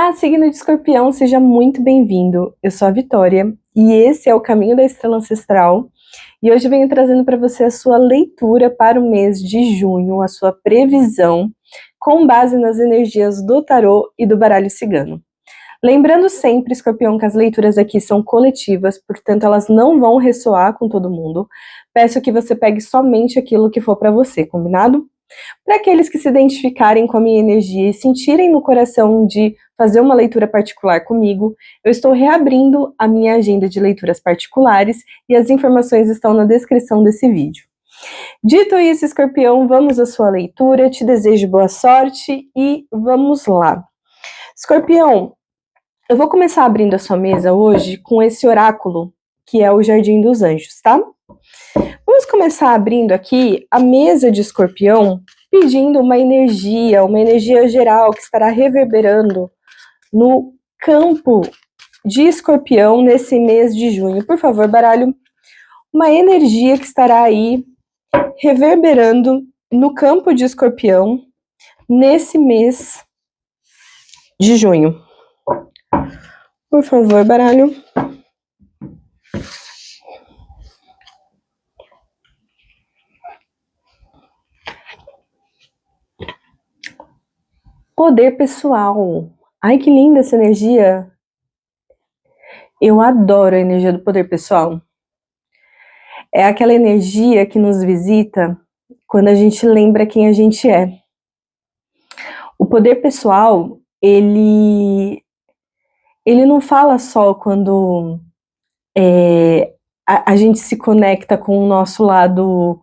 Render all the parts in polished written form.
Olá, signo de Escorpião, seja muito bem-vindo. Eu sou a Vitória e esse é o Caminho da Estrela Ancestral. E hoje eu venho trazendo para você a sua leitura para o mês de junho, a sua previsão, com base nas energias do tarô e do baralho cigano. Lembrando sempre, Escorpião, que as leituras aqui são coletivas, portanto elas não vão ressoar com todo mundo. Peço que você pegue somente aquilo que for para você, combinado? Para aqueles que se identificarem com a minha energia e sentirem no coração de fazer uma leitura particular comigo, eu estou reabrindo a minha agenda de leituras particulares e as informações estão na descrição desse vídeo. Dito isso, Escorpião, vamos à sua leitura, te desejo boa sorte e vamos lá. Escorpião, eu vou começar abrindo a sua mesa hoje com esse oráculo, que é o Jardim dos Anjos, tá? Vamos começar abrindo aqui a mesa de Escorpião, pedindo uma energia geral que estará reverberando no campo de Escorpião nesse mês de junho. Por favor, baralho, uma energia que estará aí reverberando no campo de Escorpião nesse mês de junho. Por favor, baralho. Poder pessoal. Ai, que linda essa energia. Eu adoro a energia do poder pessoal. É aquela energia que nos visita quando a gente lembra quem a gente é. O poder pessoal, ele não fala só quando a gente se conecta com o nosso lado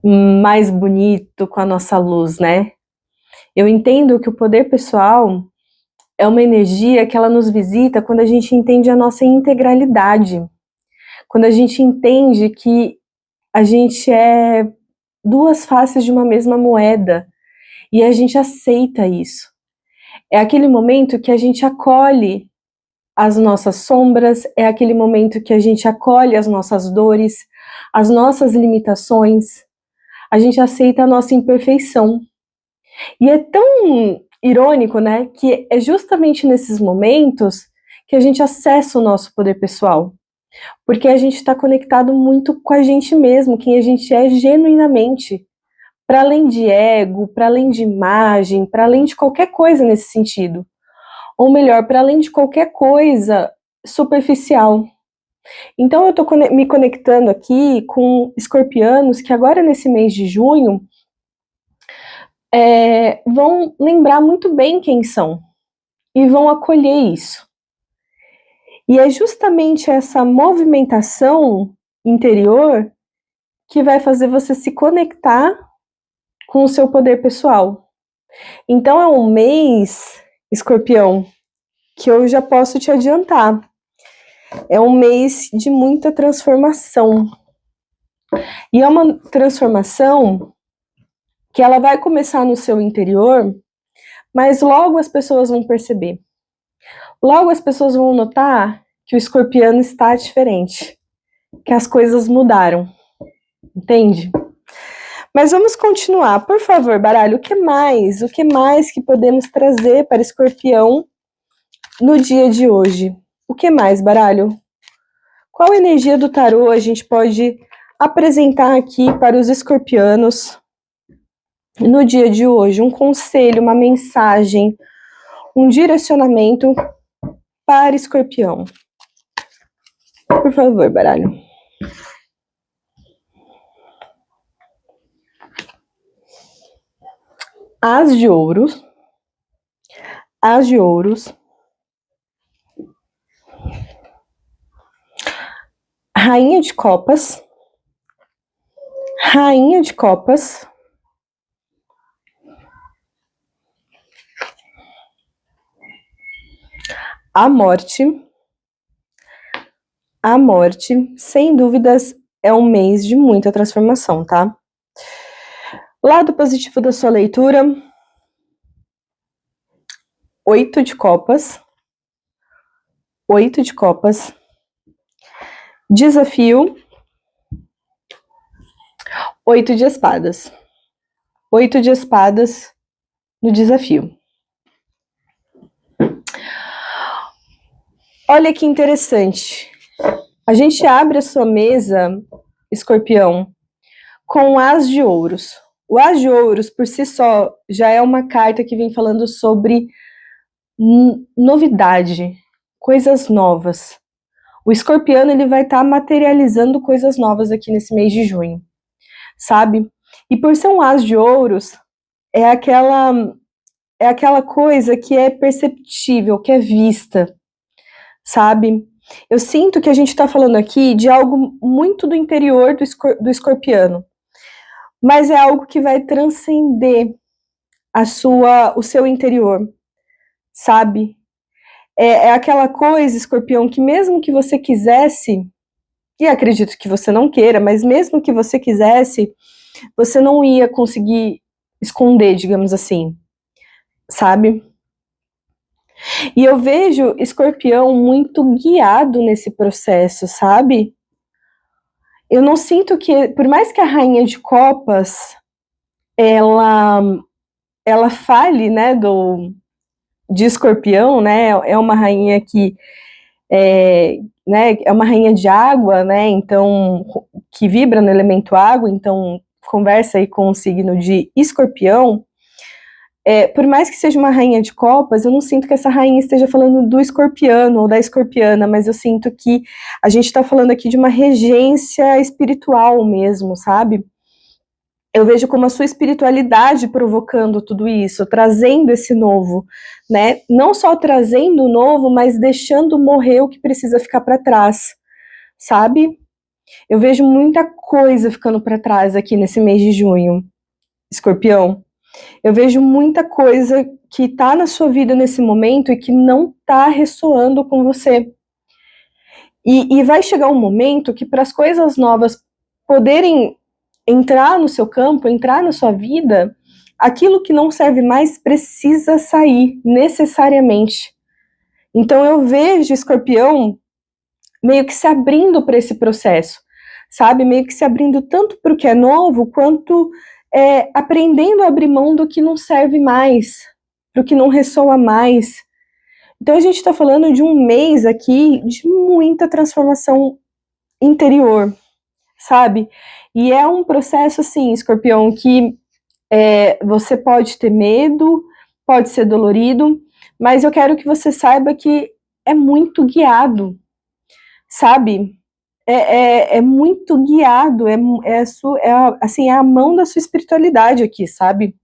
mais bonito, com a nossa luz, né? Eu entendo que o poder pessoal é uma energia que ela nos visita quando a gente entende a nossa integralidade. Quando a gente entende que a gente é duas faces de uma mesma moeda e a gente aceita isso. É aquele momento que a gente acolhe as nossas sombras, é aquele momento que a gente acolhe as nossas dores, as nossas limitações, a gente aceita a nossa imperfeição. E é tão irônico, né, que é justamente nesses momentos que a gente acessa o nosso poder pessoal. Porque a gente está conectado muito com a gente mesmo, quem a gente é genuinamente. Para além de ego, para além de imagem, para além de qualquer coisa nesse sentido. Ou melhor, para além de qualquer coisa superficial. Então eu estou me conectando aqui com escorpianos que agora nesse mês de junho vão lembrar muito bem quem são e vão acolher isso. E é justamente essa movimentação interior que vai fazer você se conectar com o seu poder pessoal. Então é um mês, Escorpião, que eu já posso te adiantar. É um mês de muita transformação. E é uma transformação que ela vai começar no seu interior, mas logo as pessoas vão perceber. Logo as pessoas vão notar que o escorpiano está diferente, que as coisas mudaram. Entende? Mas vamos continuar. Por favor, baralho, o que mais? O que mais que podemos trazer para Escorpião no dia de hoje? O que mais, baralho? Qual energia do tarô a gente pode apresentar aqui para os escorpianos no dia de hoje? Um conselho, uma mensagem, um direcionamento para Escorpião. Por favor, baralho. As de ouros. As de ouros. Rainha de copas. Rainha de copas. A morte. A morte, sem dúvidas, é um mês de muita transformação, tá? Lado positivo da sua leitura. 8 de copas. 8 de copas. Desafio. 8 de espadas. 8 de espadas no desafio. Olha que interessante. A gente abre a sua mesa, Escorpião, com o As de Ouros. O As de Ouros, por si só, já é uma carta que vem falando sobre novidade, coisas novas. O Escorpiano, ele vai estar materializando coisas novas aqui nesse mês de junho, sabe? E por ser um As de Ouros, é aquela coisa que é perceptível, que é vista, sabe? Eu sinto que a gente está falando aqui de algo muito do interior do escorpiano, mas é algo que vai transcender o seu interior, sabe? É aquela coisa, escorpião, que mesmo que você quisesse, e acredito que você não queira, mas mesmo que você quisesse, você não ia conseguir esconder, digamos assim, sabe? E eu vejo escorpião muito guiado nesse processo, sabe? Eu não sinto que, por mais que a rainha de copas, ela fale, né, de escorpião, né, é uma rainha que é uma rainha de água, né, então, que vibra no elemento água, então conversa aí com o signo de escorpião. Por mais que seja uma rainha de copas, eu não sinto que essa rainha esteja falando do escorpiano ou da escorpiana, mas eu sinto que a gente está falando aqui de uma regência espiritual mesmo, sabe? Eu vejo como a sua espiritualidade provocando tudo isso, trazendo esse novo, né? Não só trazendo o novo, mas deixando morrer o que precisa ficar para trás, sabe? Eu vejo muita coisa ficando para trás aqui nesse mês de junho, Escorpião. Eu vejo muita coisa que tá na sua vida nesse momento e que não tá ressoando com você. E vai chegar um momento que para as coisas novas poderem entrar no seu campo, entrar na sua vida, aquilo que não serve mais precisa sair necessariamente. Então eu vejo Escorpião meio que se abrindo para esse processo, sabe? Meio que se abrindo tanto para o que é novo, quanto aprendendo a abrir mão do que não serve mais, do que não ressoa mais. Então a gente está falando de um mês aqui de muita transformação interior, sabe? E é um processo assim, Escorpião, que você pode ter medo, pode ser dolorido, mas eu quero que você saiba que é muito guiado, sabe? É muito guiado, assim, é a mão da sua espiritualidade aqui, sabe?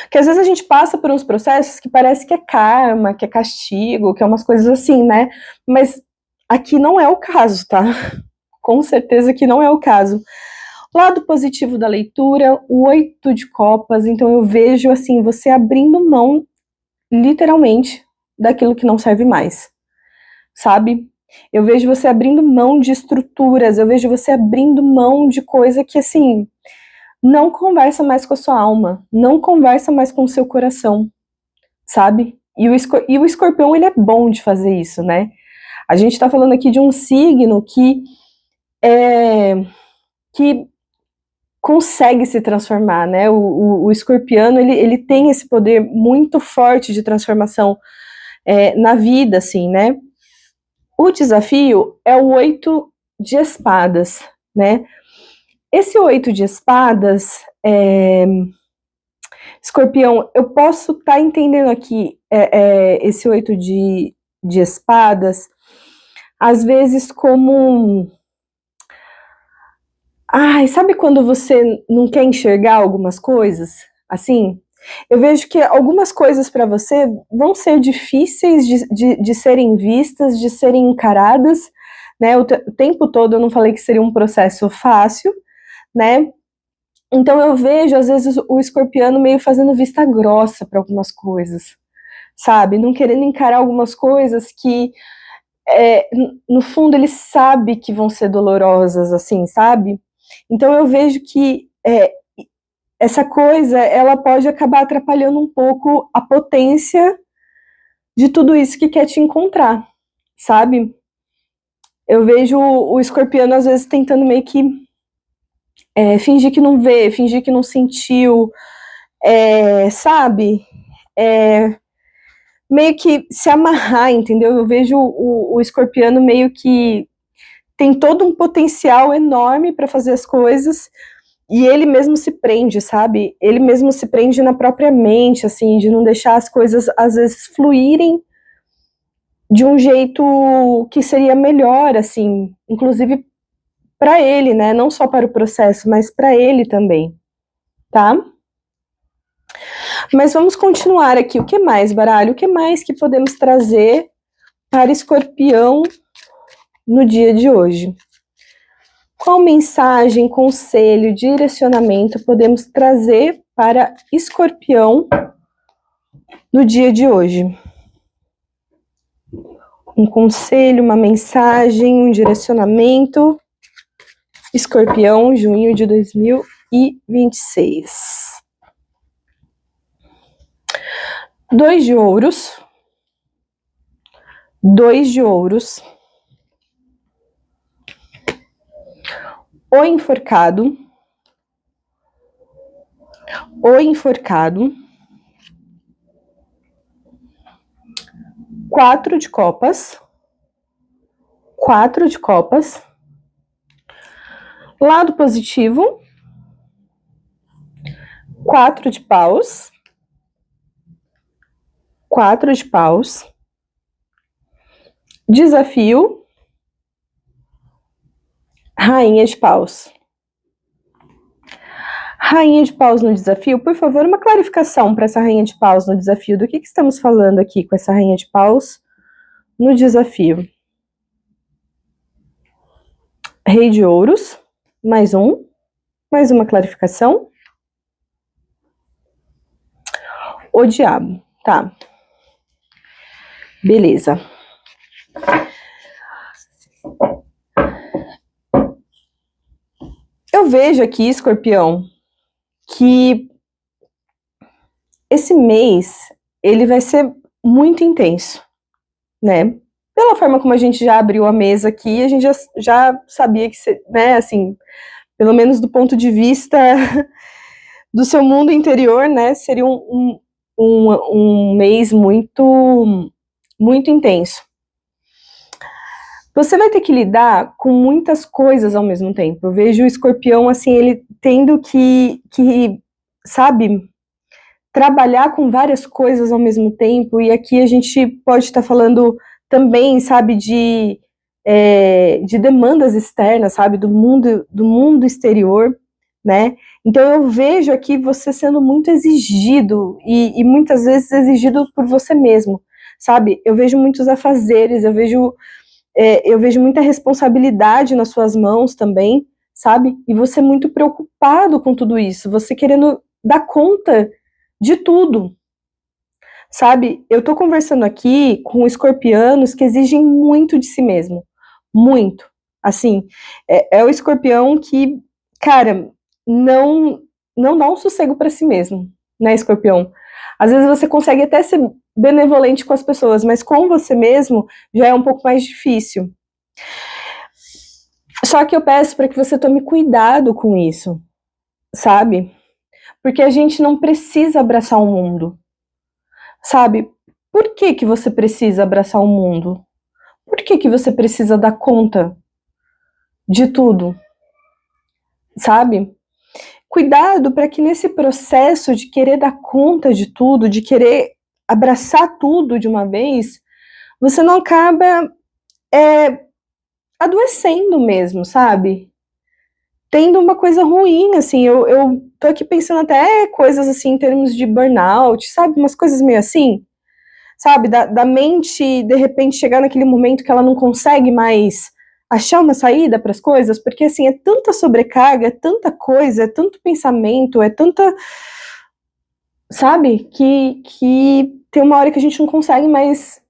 Que às vezes a gente passa por uns processos que parece que é karma, que é castigo, que é umas coisas assim, né? Mas aqui não é o caso, tá? Com certeza que não é o caso. Lado positivo da leitura, o 8 de copas, então eu vejo assim, você abrindo mão, literalmente, daquilo que não serve mais, sabe? Eu vejo você abrindo mão de estruturas, eu vejo você abrindo mão de coisa que, assim, não conversa mais com a sua alma, não conversa mais com o seu coração, sabe? E o escorpião, ele é bom de fazer isso, né? A gente tá falando aqui de um signo que consegue se transformar, né? O escorpiano, ele tem esse poder muito forte de transformação na vida, assim, né? O desafio é o 8 de espadas, né? Esse 8 de espadas, Escorpião, eu posso estar entendendo aqui esse 8 de espadas, às vezes como... Ai, sabe quando você não quer enxergar algumas coisas? Assim, eu vejo que algumas coisas para você vão ser difíceis de serem vistas, de serem encaradas, né? O tempo todo eu não falei que seria um processo fácil, né? Então eu vejo, às vezes, o escorpiano meio fazendo vista grossa para algumas coisas, sabe? Não querendo encarar algumas coisas que, no fundo, ele sabe que vão ser dolorosas, assim, sabe? Então eu vejo que essa coisa, ela pode acabar atrapalhando um pouco a potência de tudo isso que quer te encontrar, sabe? Eu vejo o escorpiano, às vezes, tentando meio que fingir que não vê, fingir que não sentiu, sabe? meio que se amarrar, entendeu? Eu vejo o escorpiano meio que tem todo um potencial enorme para fazer as coisas, e ele mesmo se prende, sabe? Ele mesmo se prende na própria mente, assim, de não deixar as coisas, às vezes, fluírem de um jeito que seria melhor, assim, inclusive para ele, né? Não só para o processo, mas para ele também, tá? Mas vamos continuar aqui. O que mais, baralho? O que mais que podemos trazer para Escorpião no dia de hoje? Qual mensagem, conselho, direcionamento podemos trazer para Escorpião no dia de hoje? Um conselho, uma mensagem, um direcionamento. Escorpião, junho de 2026. 2 de ouros. 2 de ouros. O enforcado. O enforcado. 4 de copas. 4 de copas. Lado positivo. 4 de paus. 4 de paus. Desafio. Rainha de paus. Rainha de paus no desafio, por favor, uma clarificação para essa rainha de paus no desafio. Do que estamos falando aqui com essa rainha de paus no desafio? Rei de ouros, mais uma clarificação. O diabo, tá. Beleza. Eu vejo aqui, Escorpião, que esse mês ele vai ser muito intenso, né? Pela forma como a gente já abriu a mesa aqui, a gente já sabia que, né, assim, pelo menos do ponto de vista do seu mundo interior, né, seria um mês muito, muito intenso. Você vai ter que lidar com muitas coisas ao mesmo tempo. Eu vejo o Escorpião, assim, ele tendo que sabe, trabalhar com várias coisas ao mesmo tempo, e aqui a gente pode estar falando também, sabe, de demandas externas, sabe, do mundo exterior, né? Então eu vejo aqui você sendo muito exigido, e muitas vezes exigido por você mesmo, sabe? Eu vejo muitos afazeres, eu vejo muita responsabilidade nas suas mãos também, sabe? E você muito preocupado com tudo isso, você querendo dar conta de tudo, sabe? Eu tô conversando aqui com escorpianos que exigem muito de si mesmo, muito. Assim, é o escorpião que, cara, não dá um sossego para si mesmo, né, escorpião? Às vezes você consegue até ser benevolente com as pessoas, mas com você mesmo já é um pouco mais difícil. Só que eu peço para que você tome cuidado com isso, sabe? Porque a gente não precisa abraçar o mundo, sabe? Por que você precisa abraçar o mundo? Por que você precisa dar conta de tudo, sabe? Cuidado para que nesse processo de querer dar conta de tudo, de querer abraçar tudo de uma vez, você não acaba adoecendo mesmo, sabe? Tendo uma coisa ruim, assim, eu tô aqui pensando até coisas assim em termos de burnout, sabe? Umas coisas meio assim, sabe? Da mente, de repente, chegar naquele momento que ela não consegue mais achar uma saída para as coisas, porque assim, é tanta sobrecarga, é tanta coisa, é tanto pensamento, é tanta, sabe, que tem uma hora que a gente não consegue mais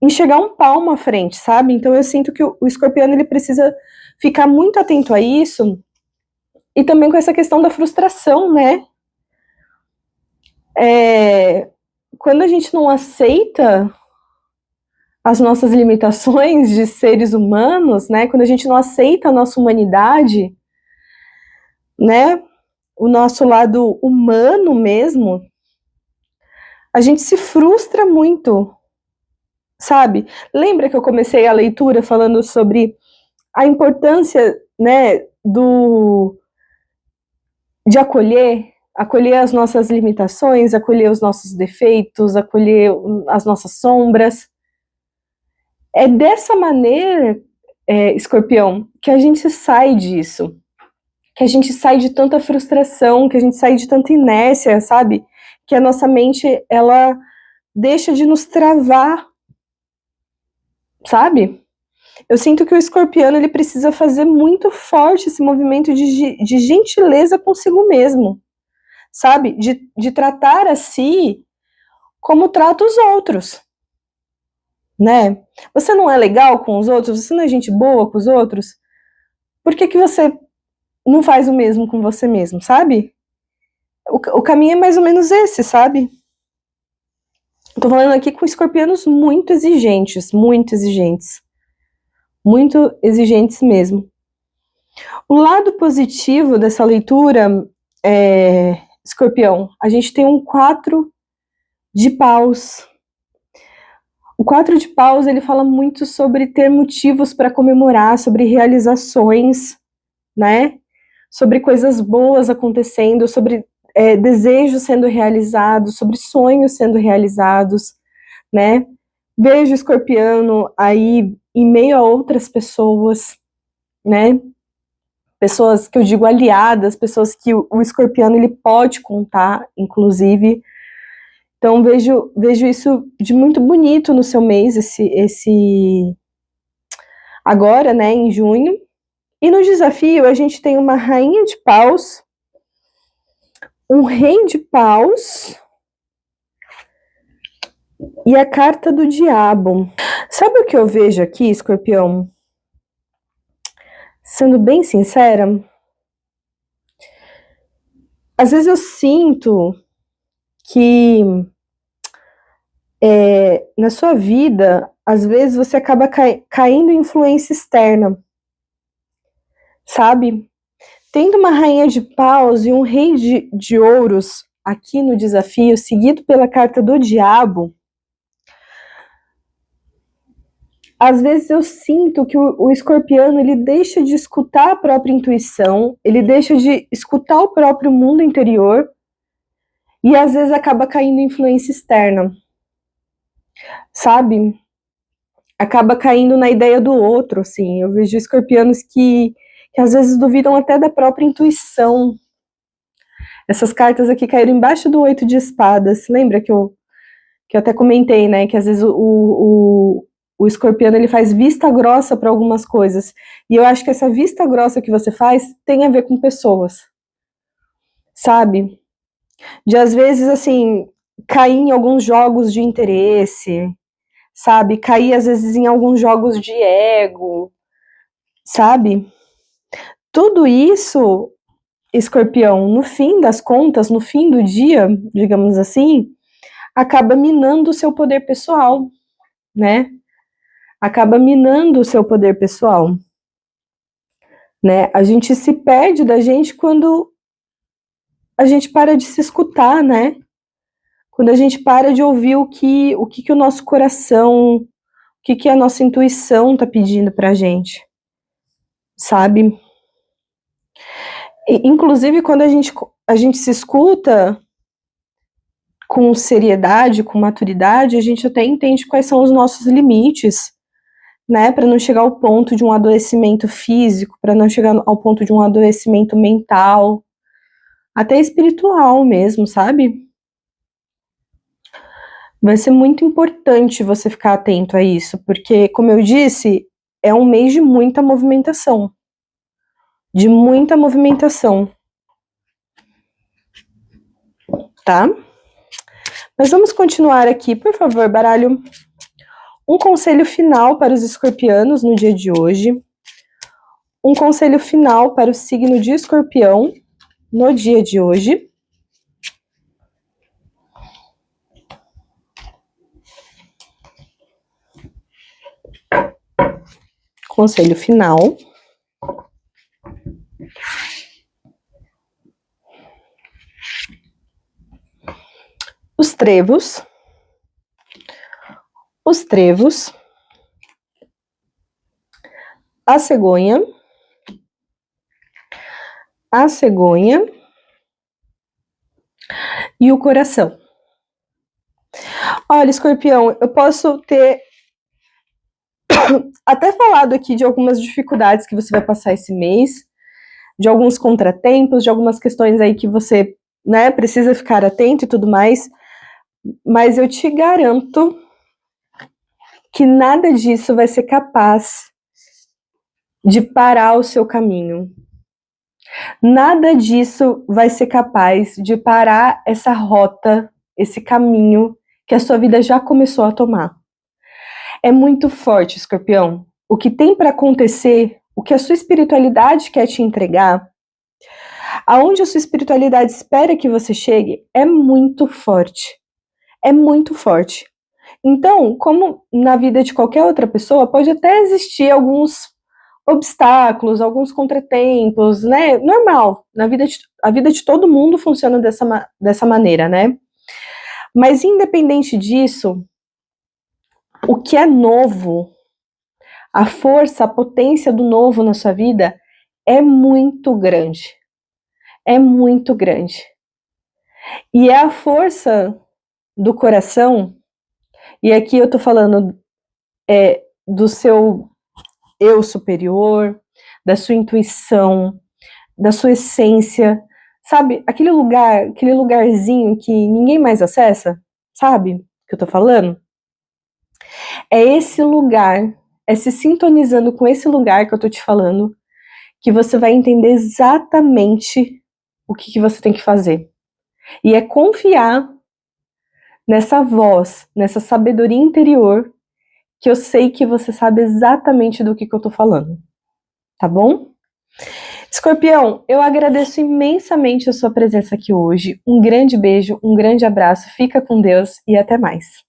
enxergar um palmo à frente, sabe? Então eu sinto que o escorpiano, ele precisa ficar muito atento a isso, e também com essa questão da frustração, né? Quando a gente não aceita as nossas limitações de seres humanos, né? Quando a gente não aceita a nossa humanidade, né? O nosso lado humano mesmo, A gente se frustra muito, sabe? Lembra que eu comecei a leitura falando sobre a importância, né, de acolher as nossas limitações, acolher os nossos defeitos, acolher as nossas sombras. É dessa maneira, Escorpião, que a gente sai disso, que a gente sai de tanta frustração, que a gente sai de tanta inércia, sabe? Que a nossa mente, ela deixa de nos travar, sabe? Eu sinto que o escorpiano, ele precisa fazer muito forte esse movimento de gentileza consigo mesmo, sabe? De tratar a si como trata os outros, né? Você não é legal com os outros? Você não é gente boa com os outros? Por que que você não faz o mesmo com você mesmo, sabe? O caminho é mais ou menos esse, sabe? Eu tô falando aqui com escorpianos muito exigentes, muito exigentes mesmo. O lado positivo dessa leitura, Escorpião, a gente tem um 4 de paus. O 4 de paus, ele fala muito sobre ter motivos para comemorar, sobre realizações, né? Sobre coisas boas acontecendo, sobre desejos sendo realizados, sobre sonhos sendo realizados, né? Vejo o escorpiano aí em meio a outras pessoas, né? Pessoas que eu digo aliadas, pessoas que o escorpiano ele pode contar, inclusive. Então vejo isso de muito bonito no seu mês, esse agora, né, em junho. E no desafio a gente tem uma rainha de paus, um rei de paus e a carta do diabo. Sabe o que eu vejo aqui, escorpião? Sendo bem sincera, às vezes eu sinto que na sua vida, às vezes você acaba caindo em influência externa, sabe? Tendo uma rainha de paus e um rei de ouros aqui no desafio, seguido pela carta do diabo, às vezes eu sinto que o escorpiano ele deixa de escutar a própria intuição, ele deixa de escutar o próprio mundo interior e às vezes acaba caindo em influência externa, sabe? Acaba caindo na ideia do outro, assim. Eu vejo escorpianos que às vezes duvidam até da própria intuição. Essas cartas aqui caíram embaixo do 8 de espadas. Lembra que eu até comentei, né? Que às vezes o escorpiano ele faz vista grossa para algumas coisas. E eu acho que essa vista grossa que você faz tem a ver com pessoas. Sabe? De às vezes, assim, cair em alguns jogos de interesse, sabe? Cair às vezes em alguns jogos de ego, sabe? Tudo isso, escorpião, no fim das contas, no fim do dia, digamos assim, acaba minando o seu poder pessoal, né? Acaba minando o seu poder pessoal, né? A gente se perde da gente quando a gente para de se escutar, né? Quando a gente para de ouvir o que o nosso coração, o que a nossa intuição tá pedindo pra gente, sabe? E, inclusive, quando a gente se escuta com seriedade, com maturidade, a gente até entende quais são os nossos limites, né, para não chegar ao ponto de um adoecimento físico, para não chegar ao ponto de um adoecimento mental, até espiritual mesmo, sabe? Vai ser muito importante você ficar atento a isso, porque, como eu disse, é um mês de muita movimentação. De muita movimentação. Tá? Mas vamos continuar aqui, por favor, baralho. Um conselho final para os escorpianos no dia de hoje. Um conselho final para o signo de Escorpião no dia de hoje. Conselho final. Os trevos, os trevos, a cegonha e o coração. Olha, Escorpião, eu posso ter até falado aqui de algumas dificuldades que você vai passar esse mês, de alguns contratempos, de algumas questões aí que você, né, precisa ficar atento e tudo mais, mas eu te garanto que nada disso vai ser capaz de parar o seu caminho. Nada disso vai ser capaz de parar essa rota, esse caminho que a sua vida já começou a tomar. É muito forte, Escorpião. O que tem para acontecer, o que a sua espiritualidade quer te entregar, aonde a sua espiritualidade espera que você chegue, é muito forte. É muito forte. Então, como na vida de qualquer outra pessoa, pode até existir alguns obstáculos, alguns contratempos, né? Normal. A vida de todo mundo funciona dessa maneira, né? Mas independente disso, o que é novo, a força, a potência do novo na sua vida é muito grande. É muito grande. E é a força do coração, e aqui eu tô falando do seu eu superior, da sua intuição, da sua essência, sabe? Aquele lugar, aquele lugarzinho que ninguém mais acessa, sabe? Que eu tô falando? É esse lugar, é se sintonizando com esse lugar que eu tô te falando, que você vai entender exatamente o que você tem que fazer. E é confiar nessa voz, nessa sabedoria interior, que eu sei que você sabe exatamente do que eu tô falando. Tá bom? Escorpião, eu agradeço imensamente a sua presença aqui hoje. Um grande beijo, um grande abraço, fica com Deus e até mais.